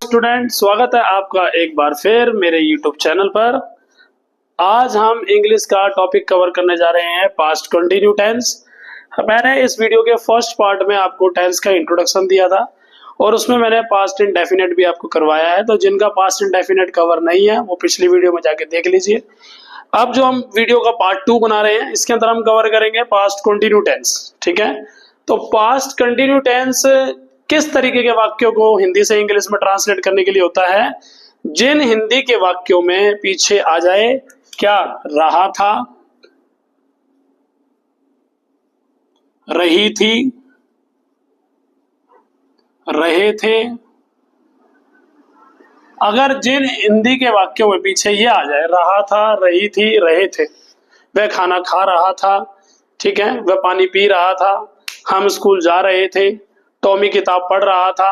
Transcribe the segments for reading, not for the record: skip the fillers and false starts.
Student, स्वागत है आपका एक बार फिर मेरे YouTube चैनल पर। आज हम इंग्लिश का टॉपिक कवर करने जा रहे हैं पास्ट कंटिन्यू टेंस। मैंने इस वीडियो के फर्स्ट पार्ट में आपको टेंस का इंट्रोडक्शन दिया था और उसमें मैंने पास्ट इंडेफिनिट भी आपको करवाया है। तो जिनका पास्ट इंडेफिनिट कवर नहीं है वो पिछली वीडियो में जाके देख लीजिए। अब जो हम वीडियो का पार्ट 2 बना रहे हैं इसके अंदर हम कवर करेंगे पास्ट कंटिन्यू टेंस। ठीक है, तो पास्ट कंटिन्यू टेंस किस तरीके के वाक्यों को हिंदी से इंग्लिश में ट्रांसलेट करने के लिए होता है, जिन हिंदी के वाक्यों में पीछे आ जाए क्या रहा था, रही थी, रहे थे। अगर जिन हिंदी के वाक्यों में पीछे ये आ जाए रहा था, रही थी, रहे थे, वह खाना खा रहा था, ठीक है, वह पानी पी रहा था, हम स्कूल जा रहे थे, टॉमी किताब पढ़ रहा था,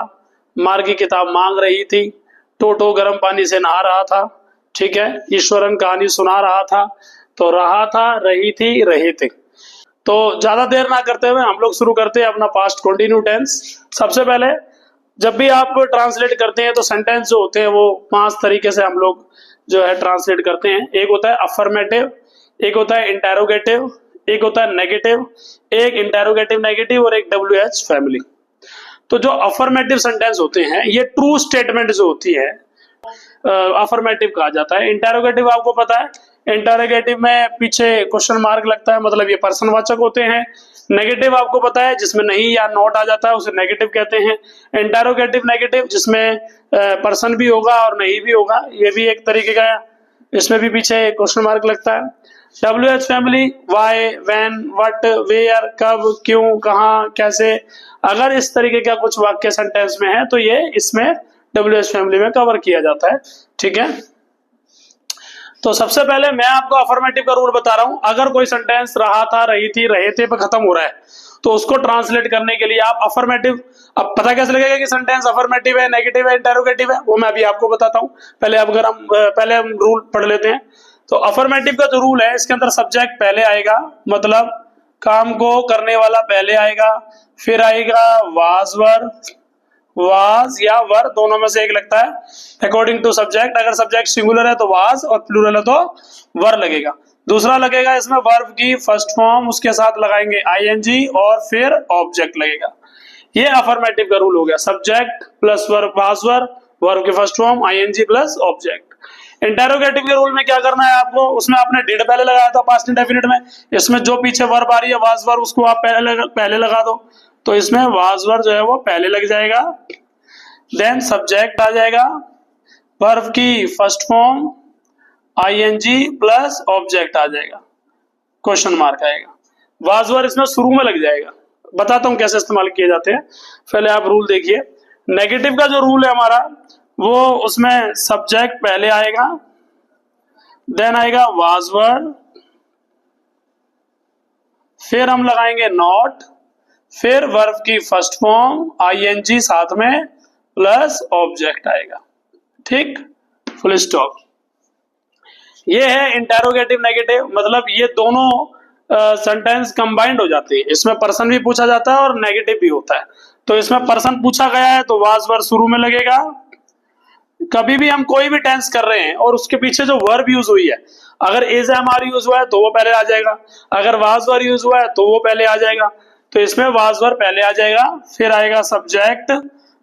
मार्गी किताब मांग रही थी, टोटो गर्म पानी से नहा रहा था, ठीक है, ईश्वरन कहानी सुना रहा था। तो रहा था, रही थी, रहे थे। तो ज्यादा देर ना करते हुए हम लोग शुरू करते हैं अपना पास्ट कंटिन्यू टेंस। सबसे पहले जब भी आप ट्रांसलेट करते हैं तो सेंटेंस जो होते हैं वो 5 तरीके से हम लोग जो है ट्रांसलेट करते हैं। एक होता है अफर्मेटिव, एक होता है इंटेरोगेटिव, एक होता है नेगेटिव, एक इंटेरोगेटिव नेगेटिव और एक WH फैमिली। तो जो अफर्मेटिव सेंटेंस होते हैं ये ट्रू स्टेटमेंट जो होती है अफर्मेटिव कहा जाता है। इंटेरोगेटिव आपको पता है, इंटेरोगेटिव में पीछे क्वेश्चन मार्क लगता है, मतलब ये पर्सनवाचक होते हैं। नेगेटिव आपको पता है जिसमें नहीं या नॉट आ जाता है उसे नेगेटिव कहते हैं। इंटेरोगेटिव नेगेटिव जिसमें पर्सन भी होगा और नहीं भी होगा, ये भी एक तरीके का, इसमें भी पीछे क्वेश्चन मार्क लगता है। WH family why, when, what, where, कब, क्यों, कहां, कैसे। अगर इस तरीके का कुछ वाक्य सेंटेंस में है तो ये इसमें WH फैमिली में कवर किया जाता है। ठीक है, तो सबसे पहले मैं आपको अफर्मेटिव का रूल बता रहा हूं। अगर कोई सेंटेंस रहा था, रही थी, रहे थे पे खत्म हो रहा है तो उसको ट्रांसलेट करने के लिए आप अफर्मेटिव, अब पता कैसे लगेगा कि सेंटेंस अफर्मेटिव है, नेगेटिव है, इंटेरोगेटिव है, वो मैं अभी आपको बताता हूं। पहले हम रूल पढ़ लेते हैं। तो अफर्मेटिव का जो रूल है इसके अंदर सब्जेक्ट पहले आएगा, मतलब काम को करने वाला पहले आएगा, फिर आएगा वाज वर, वाज या वर दोनों में से एक लगता है अकॉर्डिंग टू सब्जेक्ट। अगर सब्जेक्ट सिंगुलर है तो वाज और प्लूरल है तो वर लगेगा। दूसरा लगेगा इसमें वर्ब की फर्स्ट फॉर्म, उसके साथ लगाएंगे ING और फिर ऑब्जेक्ट लगेगा। ये अफर्मेटिव का रूल हो गया, subject plus verb, was were, verb की first form, ING plus object. Interrogative के रूल में क्या करना है आपको, उसमें आपने डिड पहले लगाया था पास्ट इंडेफिनिट में, इसमें जो पीछे वर्ब आ रही है वाज वर उसको आप पहले लगा दो। तो इसमें वाज वर जो है वो पहले लग जाएगा, देन सब्जेक्ट आ जाएगा, वर्ब की first form, ING plus object आ जाएगा, क्वेश्चन मार्क आएगा। वाज वर इसमें शुरू में लग जाएगा। बताता हूं कैसे इस्तेमाल किए जाते हैं, पहले आप रूल देखिए। नेगेटिव का जो रूल है हमारा वो, उसमें सब्जेक्ट पहले आएगा, देन आएगा वाज वर, फिर हम लगाएंगे नॉट, फिर वर्ब की फर्स्ट फॉर्म, ING साथ में प्लस ऑब्जेक्ट आएगा। ठीक, फुल स्टॉप। ये है इंटेरोगेटिव नेगेटिव, मतलब ये दोनों सेंटेंस कंबाइंड हो जाते हैं। इसमें पर्सन भी पूछा जाता है और नेगेटिव भी होता है। तो इसमें पर्सन पूछा गया है तो वाज वर शुरू में लगेगा। कभी भी हम कोई भी टेंस कर रहे हैं और उसके पीछे जो वर्ब यूज हुई है, अगर इज एम यूज हुआ है तो वो पहले आ जाएगा, अगर वाज वर यूज हुआ है तो वो पहले आ जाएगा। तो इसमें वाज वर पहले आ जाएगा, फिर आएगा सब्जेक्ट,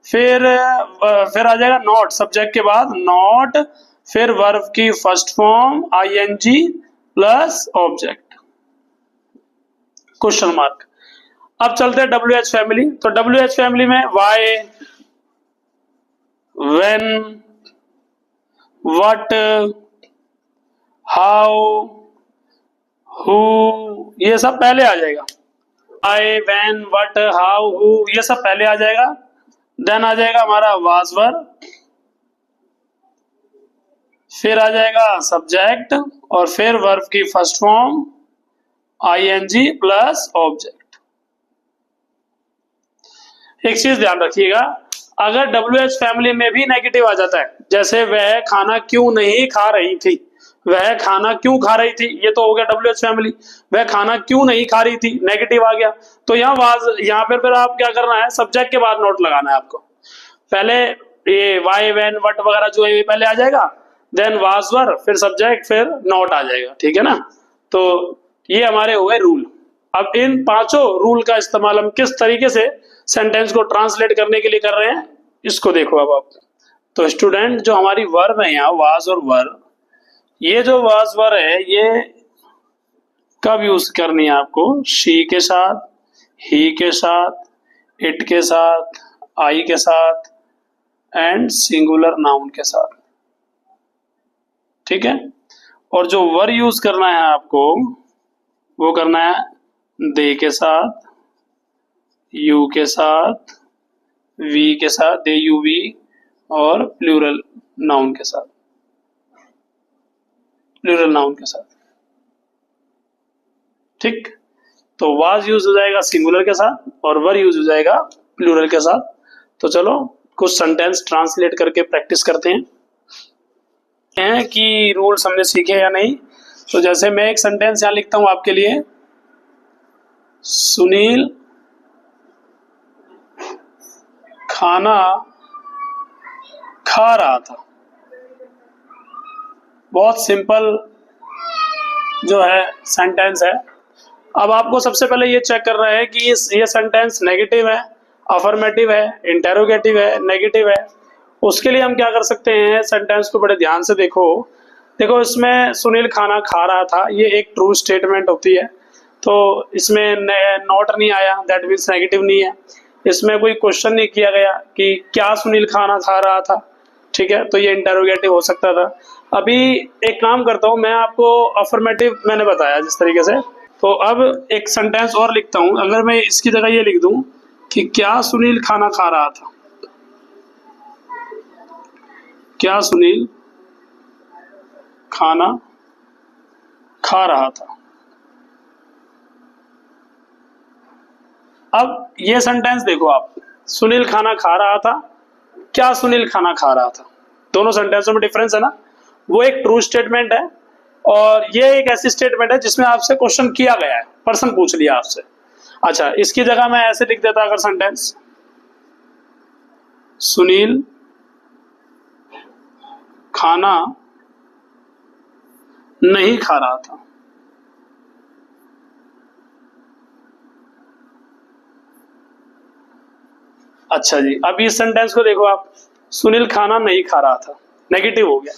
फिर आ जाएगा नॉट, सब्जेक्ट के बाद नॉट, फिर वर्ब की first form, ING plus object, question mark. अब चलते हैं WH फैमिली। तो WH फैमिली में why, when, what, how, who, ये सब पहले आ जाएगा। I, when, what, how, who, ये सब पहले आ जाएगा। देन आ जाएगा हमारा वाज वर, फिर आ जाएगा सब्जेक्ट और फिर वर्ब की first form, ING plus object. एक चीज ध्यान रखिएगा, अगर WH फैमिली में भी नेगेटिव आ जाता है, जैसे वह खाना क्यों नहीं खा रही थी, वह खाना क्यों खा रही थी, ये तो हो गया WH फैमिली। वह खाना क्यों नहीं खा रही थी, नेगेटिव आ गया। तो यहाँ पर फिर आप क्या करना है, सब्जेक्ट के बाद नोट लगाना है आपको। पहले ये वाई वैन वट वगैरह जो है ये पहले आ जाएगा, देन वाज वर, फिर सब्जेक्ट, फिर नॉट आ जाएगा, ठीक है ना। तो ये हमारे हो गए रूल। अब इन पांचों रूल का इस्तेमाल हम किस तरीके से सेंटेंस को ट्रांसलेट करने के लिए कर रहे हैं, इसको देखो अब आप। तो स्टूडेंट जो हमारी वर्ब है यहाँ वाज और वर, ये जो वाज वर है ये कब यूज करनी है आपको, शी के साथ, ही के साथ, इट के साथ, आई के साथ एंड सिंगुलर नाउन के साथ, ठीक है। और जो वर यूज करना है आपको वो करना है दे के साथ, यू के साथ, वी के साथ, दे यू वी, और प्लूरल नाउन के साथ, प्लूरल नाउन के साथ, ठीक। तो वाज यूज हो जाएगा सिंगुलर के साथ और वर यूज हो जाएगा प्लूरल के साथ। तो चलो कुछ सेंटेंस ट्रांसलेट करके प्रैक्टिस करते हैं कि रूल्स हमने सीखे या नहीं। तो जैसे मैं एक सेंटेंस यहां लिखता हूं आपके लिए, सुनील खाना खा रहा था। बहुत सिंपल जो है सेंटेंस है। अब आपको सबसे पहले ये चेक करना है कि ये सेंटेंस नेगेटिव है, अफर्मेटिव है, इंटेरोगेटिव है, नेगेटिव है। उसके लिए हम क्या कर सकते हैं, सेंटेंस को बड़े ध्यान से देखो इसमें सुनील खाना खा रहा था, ये एक ट्रू स्टेटमेंट होती है, तो इसमें नॉट नहीं आया, दैट मीन्स नेगेटिव नहीं है। इसमें कोई क्वेश्चन नहीं किया गया कि क्या सुनील खाना खा रहा था, ठीक है, तो ये इंटेरोगेटिव हो सकता था। अभी एक काम करता हूं, मैं आपको अफर्मेटिव मैंने बताया जिस तरीके से, तो अब एक सेंटेंस और लिखता हूं। अगर मैं इसकी जगह ये लिख दूं कि क्या सुनील खाना खा रहा था, क्या सुनील खाना खा रहा था। अब ये सेंटेंस देखो आप, सुनील खाना खा रहा था, क्या सुनील खाना खा रहा था, दोनों सेंटेंसों में डिफरेंस है ना। वो एक ट्रू स्टेटमेंट है और ये एक ऐसी स्टेटमेंट है जिसमें आपसे क्वेश्चन किया गया है, पर्सन पूछ लिया आपसे। अच्छा, इसकी जगह मैं ऐसे लिख देता अगर सेंटेंस, सुनील खाना नहीं खा रहा था। अच्छा जी, अब इस सेंटेंस को देखो आप, सुनील खाना नहीं खा रहा था, नेगेटिव हो गया,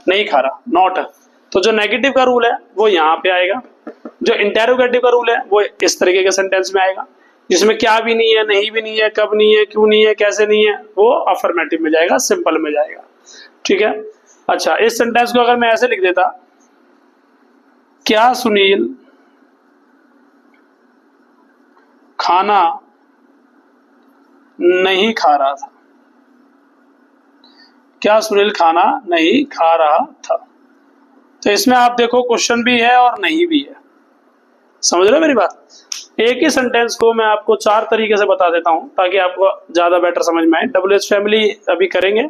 नहीं खा रहा, नॉट है। तो जो नेगेटिव का रूल है वो यहाँ पे आएगा, जो इंटेरोगेटिव का रूल है वो इस तरीके के सेंटेंस में आएगा, जिसमें क्या भी नहीं है, नहीं भी नहीं है, कब नहीं है, क्यों नहीं है, कैसे नहीं है, वो अफर्मेटिव में जाएगा, सिंपल में जाएगा, ठीक है। अच्छा, इस सेंटेंस को अगर मैं ऐसे लिख देता, क्या सुनील खाना नहीं खा रहा था, क्या सुनील खाना नहीं खा रहा था। तो इसमें आप देखो क्वेश्चन भी है और नहीं भी है, समझ रहे हो मेरी बात। एक ही सेंटेंस को मैं आपको चार तरीके से बता देता हूं ताकि आपको ज्यादा बेटर समझ में आए। WH फैमिली अभी करेंगे।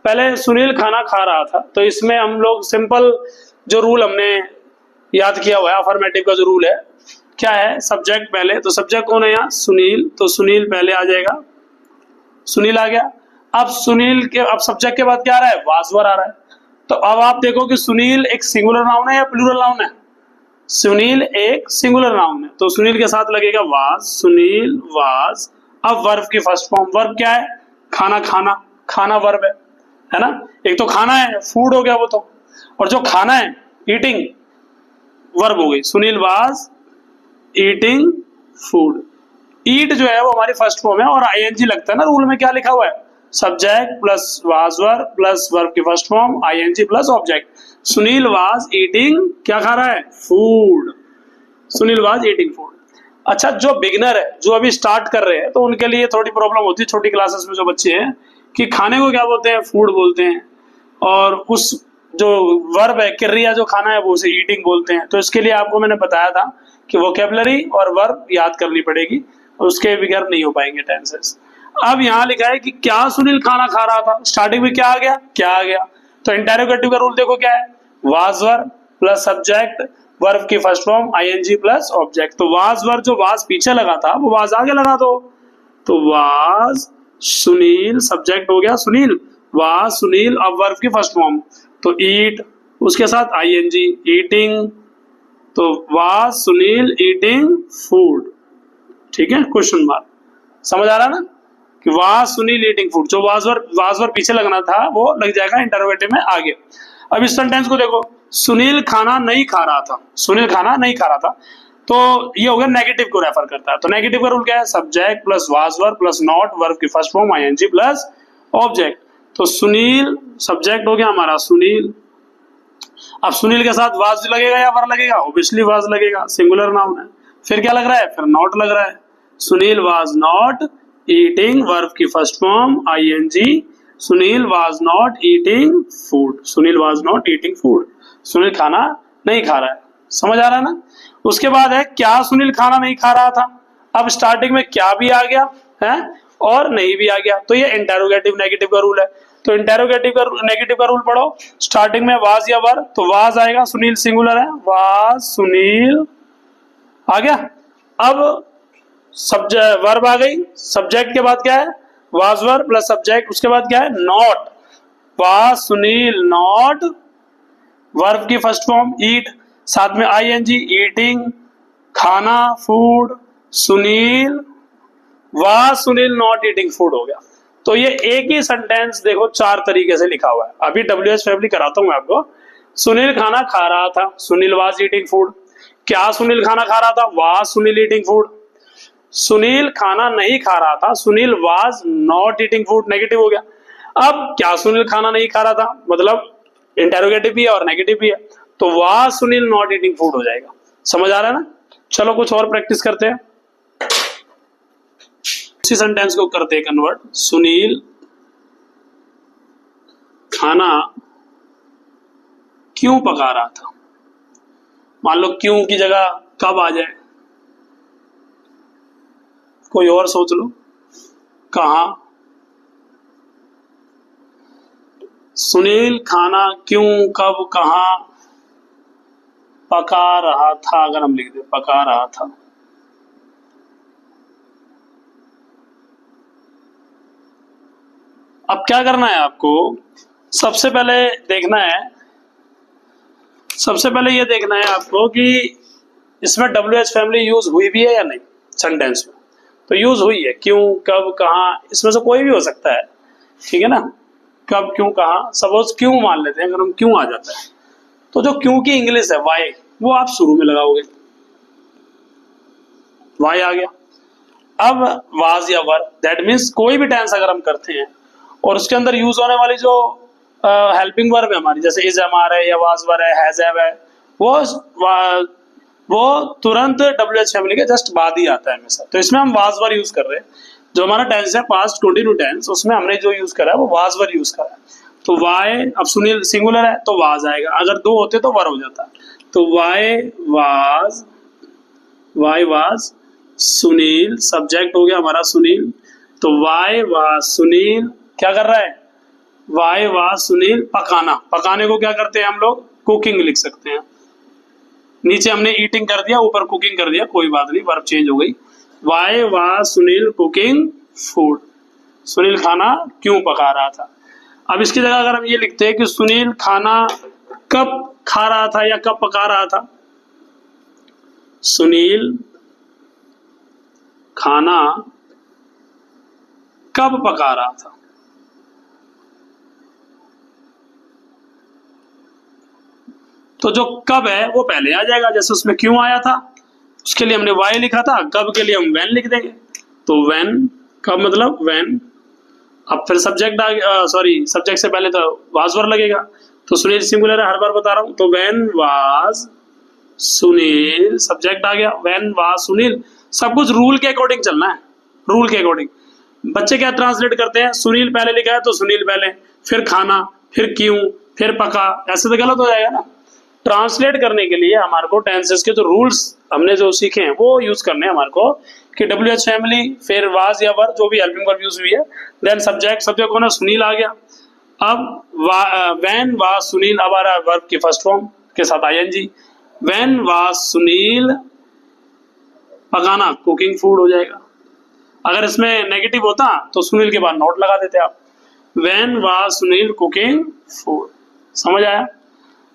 पहले सुनील खाना खा रहा था, तो इसमें हम लोग सिंपल जो रूल हमने याद किया हुआ है, अफर्मेटिव का जो रूल है क्या है, सब्जेक्ट पहले, तो सब्जेक्ट कौन है यहाँ, सुनील, तो सुनील पहले आ जाएगा, सुनील आ गया। अब सुनील के, अब सब्जेक्ट के बाद क्या आ रहा है, वाजवर आ रहा है। तो अब आप देखो कि सुनील एक सिंगुलर नाउन है या प्लूरल नाउन है, सुनील एक सिंगुलर नाउन है, तो सुनील के साथ लगेगा वाज, सुनील वाज। अब वर्ब की फर्स्ट फॉर्म, वर्ब क्या है, खाना, खाना, खाना वर्ब है ना। एक तो खाना है, फूड हो गया वो तो, और जो खाना है ईटिंग वर्ब हो गई, सुनील वाज ईटिंग फूड। ईट जो है वो हमारी फर्स्ट फॉर्म है और आईएनजी लगता है ना, रूल में क्या लिखा हुआ है, subject plus was verb plus verb की first form I N G plus object. Sunil was eating, क्या खा रहा है, food, Sunil was eating food. अच्छा, जो बिगिनर है, जो अभी स्टार्ट कर रहे हैं, तो उनके लिए थोड़ी प्रॉब्लम होती है, छोटी क्लासेस में जो बच्चे हैं, कि खाने को क्या बोलते हैं, फूड बोलते हैं, और उस जो वर्ब है, क्रिया जो खाना है, वो उसे ईटिंग बोलते हैं। तो इसके लिए आपको मैंने बताया था कि वोकैबुलरी और वर्ब याद करनी पड़ेगी, उसके बगैर नहीं हो पाएंगे टेंसेस। अब यहाँ लिखा है कि क्या सुनील खाना खा रहा था, स्टार्टिंग में क्या आ गया, क्या आ गया, तो इंटेरोगेटिव का रूल देखो क्या है, was verb plus subject, verb की first form I N G plus object. तो वाज वर्ब, जो वाज पीछे लगा था वो वाज आगे लगा दो, तो वाज सुनील सब्जेक्ट हो गया सुनील, वाज सुनील अब वर्ब की फर्स्ट फॉर्म, तो ईट उसके साथ आईएनजी ईटिंग, तो वाज सुनील ईटिंग फूड। ठीक है, क्वेश्चन मार्क। समझ आ रहा ना कि वाज सुनील ईटिंग फूड, जो वाज वर्ब पीछे लगना था वो लग जाएगा इंटरोगेटिव में आगे। अब इस सेंटेंस को देखो, सुनील खाना नहीं खा रहा था, सुनील खाना नहीं खा रहा था, तो ये हो गया नेगेटिव को रेफर करता है। तो नेगेटिव का रूल क्या है, subject plus was verb plus not verb की first form I N G plus object. तो सुनील सब्जेक्ट हो गया हमारा सुनील, अब सुनील के साथ वाज लगेगा या वर लगेगा, ऑब्वियसली वाज लगेगा, सिंगुलर नाउन है। फिर क्या लग रहा है, फिर नॉट लग रहा है, Sunil was not eating verb की first form I N G, Sunil was not eating food, Sunil was not eating food, Sunil खाना नहीं खा रहा है। समझ आ रहा है ना। उसके बाद है क्या सुनील खाना नहीं खा रहा था, अब स्टार्टिंग में क्या भी आ गया है और नहीं भी आ गया, तो ये इंटेरोगेटिव नेगेटिव का रूल है। तो इंटेरोगेटिव का नेगेटिव का रूल पढ़ो, स्टार्टिंग में वाज या वर, तो वाज आएगा, सुनील सिंगुलर है, वाज सुनील आ गया। अब सब्जेक्ट वर्ब आ गई, सब्जेक्ट के बाद क्या है, वाज वर्ब प्लस सब्जेक्ट, उसके बाद क्या है not, was Sunil not verb की फर्स्ट फॉर्म ईट, साथ में आईएनजी ईटिंग खाना food, Sunil was Sunil not eating food हो गया। तो ये एक ही सेंटेंस देखो चार तरीके से लिखा हुआ है। अभी WH फैमिली कराता हूं मैं आपको। सुनील खाना खा रहा था, सुनील वाज ईटिंग फूड। क्या सुनील खाना खा रहा था, was Sunil eating food. Sunil खाना नहीं खा रहा था, Sunil was not eating food, negative हो गया। अब क्या सुनील खाना नहीं खा रहा था, मतलब इंटेरोगेटिव भी है और नेगेटिव भी है, तो was Sunil not eating food हो जाएगा। समझ आ रहा है ना। चलो कुछ और प्रैक्टिस करते हैं। इसी सेंटेंस को करते हैं कन्वर्ट, सुनील खाना क्यों पका रहा था। मान लो क्यों की जगह कब आ जाए, कोई और सोच लो, कहां। सुनील खाना क्यों कब कहां पका रहा था, अगर हम लिख दे पका रहा था। अब क्या करना है आपको, सबसे पहले देखना है, सबसे पहले ये देखना है आपको कि इसमें WH फैमिली यूज हुई भी है या नहीं सेंटेंस में। तो यूज हुई है, क्यों कब कहां, इसमें से कोई भी हो सकता है, ठीक है ना। कब क्यों कहां, सपोज क्यों मान लेते हैं, अगर हम क्यों आ जाता है, तो जो क्यों की इंग्लिश है वाई, वो आप शुरू में लगाओगे, वाई आ गया। अब वाज या वर, दैट मीन्स कोई भी टेंस अगर हम करते हैं और उसके अंदर यूज होने वाली जो हेल्पिंग वर्ब है हमारी, जैसे इज एम है या वाज वर है, हैज हैव है, वो तुरंत WH फैमिली के जस्ट बाद ही आता है हमेशा। तो इसमें हम वाज वर यूज कर रहे हैं, जो हमारा टेंस है पास्ट कंटिन्यू टेंस, उसमें हमने जो यूज करा है वो वाज वर यूज करा है। तो वाई, अब सुनील सिंगुलर है तो वाज आएगा, अगर दो होते तो वर हो जाता। तो वाई वाज सुनील, सब्जेक्ट हो गया हमारा सुनील, तो वाई वाज सुनील क्या कर रहा है, वाई वाज सुनील पकाना, पकाने को क्या करते हैं हम लोग, कुकिंग लिख सकते हैं। नीचे हमने ईटिंग कर दिया, ऊपर कुकिंग कर दिया, कोई बात नहीं, वर्ब चेंज हो गई। Why was Sunil cooking food, Sunil खाना क्यों पका रहा था। अब इसकी जगह अगर हम ये लिखते हैं कि सुनील खाना कब खा रहा था या कब पका रहा था, सुनील खाना कब पका रहा था। तो जो कब है वो पहले आ जाएगा, जैसे उसमें क्यों आया था उसके लिए हमने वाई लिखा था, कब के लिए हम व्हेन लिख देंगे। तो व्हेन, कब मतलब व्हेन। अब फिर सब्जेक्ट आ गया, सॉरी सब्जेक्ट से पहले तो वाज वर लगेगा, तो सुनील सिंगुलर है, हर बार बता रहा हूं, तो व्हेन वाज सुनील, सब्जेक्ट आ गया, व्हेन वाज सुनील। सब कुछ रूल के अकॉर्डिंग चलना है, रूल के अकॉर्डिंग। बच्चे क्या ट्रांसलेट करते हैं, सुनील पहले लिखा है तो सुनील पहले, फिर खाना, फिर क्यों, फिर पका, ऐसे तो गलत हो जाएगा ना। ट्रांसलेट करने के लिए हमारे को टेंसेस के जो रूल्स हमने जो सीखे हैं वो यूज करने हैं हमारे को, कि WH फैमिली, फिर वाज या वर, जो भी हेल्पिंग वर्ब यूज हुई है, देन सब्जेक्ट, सब्जेक्ट होना सुनील आ गया। अब व्हेन वाज सुनील, अब आ रहा है वर्ब की फर्स्ट फॉर्म के साथ आईएनजी, व्हेन वाज सुनील पकाना कुकिंग फूड हो जाएगा। अगर इसमें नेगेटिव होता तो सुनील के बाद नॉट लगा देते आप। When was Sunil cooking food. समझ आया?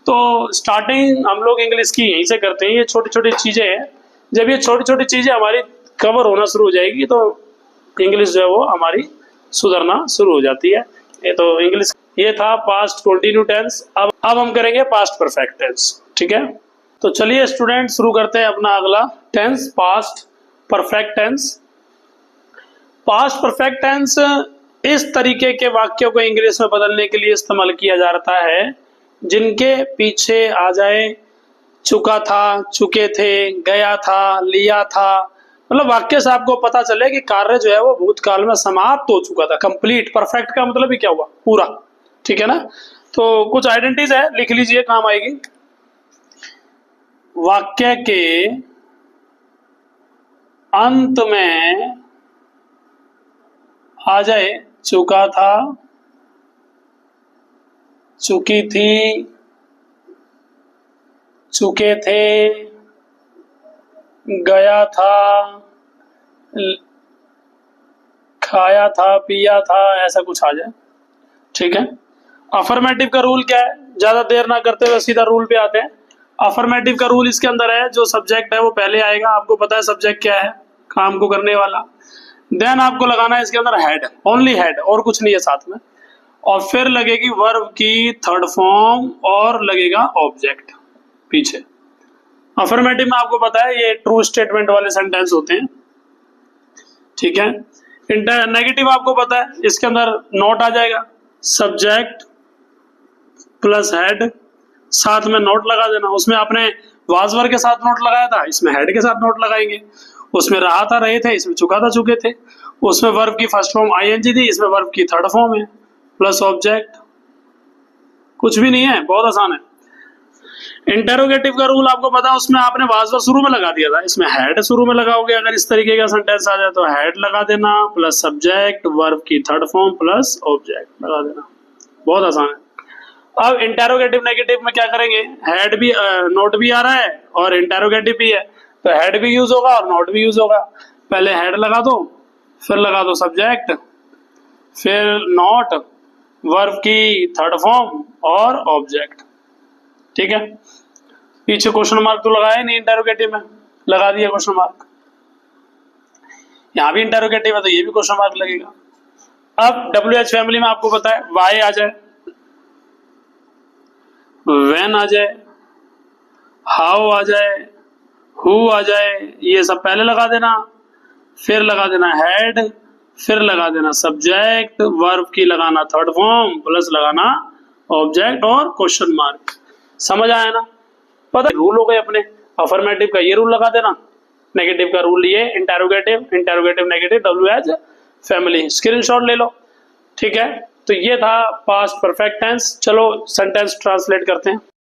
तो स्टार्टिंग हम लोग इंग्लिश की यहीं से करते हैं। ये छोटी छोटी चीजें हैं, जब ये छोटी छोटी चीजें हमारी कवर होना शुरू हो जाएगी तो इंग्लिश जो है वो हमारी सुधरना शुरू हो जाती है। ये तो इंग्लिश, ये था पास्ट कंटिन्यू टेंस। अब हम करेंगे पास्ट परफेक्ट टेंस। ठीक है, तो चलिए स्टूडेंट शुरू करते हैं अपना अगला tense, past perfect tense. Past perfect tense इस तरीके के वाक्यों को इंग्लिश में बदलने के लिए इस्तेमाल किया जाता है जिनके पीछे आ जाए चुका था, चुके थे, गया था, लिया था। मतलब वाक्य से आपको पता चले कि कार्य जो है वो भूतकाल में समाप्त हो चुका था। कंप्लीट, परफेक्ट का मतलब ही क्या हुआ? पूरा। ठीक है ना? तो कुछ आइडेंटिटीज है, लिख लीजिए, काम आएगी। वाक्य के अंत में आ जाए चुका था, चुकी थी, चुके थे, गया था, खाया था, पिया था, ऐसा कुछ आ जाए। ठीक है, अफर्मेटिव का रूल क्या है? ज्यादा देर ना करते हुए सीधा रूल पे आते हैं। अफर्मेटिव का रूल इसके अंदर है, जो सब्जेक्ट है वो पहले आएगा। आपको पता है सब्जेक्ट क्या है? काम को करने वाला। देन आपको लगाना है इसके अंदर हेड, ओनली हेड, और कुछ नहीं है साथ में। और फिर लगेगी वर्ब की थर्ड फॉर्म और लगेगा ऑब्जेक्ट पीछे। अफर्मेटिव में आपको पता है ये ट्रू स्टेटमेंट वाले सेंटेंस होते हैं। ठीक है, नेगेटिव आपको पता है, इसके अंदर नोट आ जाएगा, सब्जेक्ट प्लस हेड, साथ में नोट लगा देना। उसमें आपने वाजवर के साथ नोट लगाया था, इसमें हेड के साथ नोट लगाएंगे। उसमें रहा था, रहे थे, इसमें चुका था, चुके थे। उसमें वर्ब की फर्स्ट फॉर्म आईएनजी थी, इसमें वर्ब की थर्ड फॉर्म है प्लस ऑब्जेक्ट। कुछ भी नहीं है, बहुत आसान है। इंटेरोगेटिव का रूल आपको पता है, उसमें आपने वाजवर शुरू में लगा दिया था, इसमें हेड शुरू में लगाओगे। अगर इस तरीके का सेंटेंस आ जाए तो हेड लगा देना प्लस सब्जेक्ट, वर्ब की थर्ड फॉर्म प्लस ऑब्जेक्ट लगा देना। बहुत आसान है। अब इंटेरोगेटिव नेगेटिव में क्या करेंगे? हेड भी नोट भी आ रहा है और इंटेरोगेटिव भी है, तो हेड भी यूज होगा और नोट भी यूज होगा। पहले हेड लगा दो, फिर लगा दो सब्जेक्ट, फिर नोट, वर्ब की थर्ड फॉर्म और ऑब्जेक्ट। ठीक है, पीछे क्वेश्चन मार्क तो लगाया नहीं, इंटेरोगेटिव में लगा दिया क्वेश्चन मार्क। यहां भी इंटेरोगेटिव है तो ये भी क्वेश्चन मार्क लगेगा। अब WH फैमिली में आपको पता है वाई आ जाए, व्हेन आ जाए, हाउ आ जाए, हु आ जाए, ये सब पहले लगा देना, फिर लगा देना हेड, फिर लगा देना सब्जेक्ट, वर्ब की लगाना थर्ड फॉर्म प्लस लगाना ऑब्जेक्ट और क्वेश्चन मार्क। समझ आया ना? पता रूल हो गए अपने। अफर्मेटिव का ये रूल लगा देना, नेगेटिव का रूल ये, interrogative, interrogative negative, WH family. Screenshot ले लो। ठीक है, तो ये था पास्ट परफेक्ट टेंस। चलो सेंटेंस ट्रांसलेट करते हैं।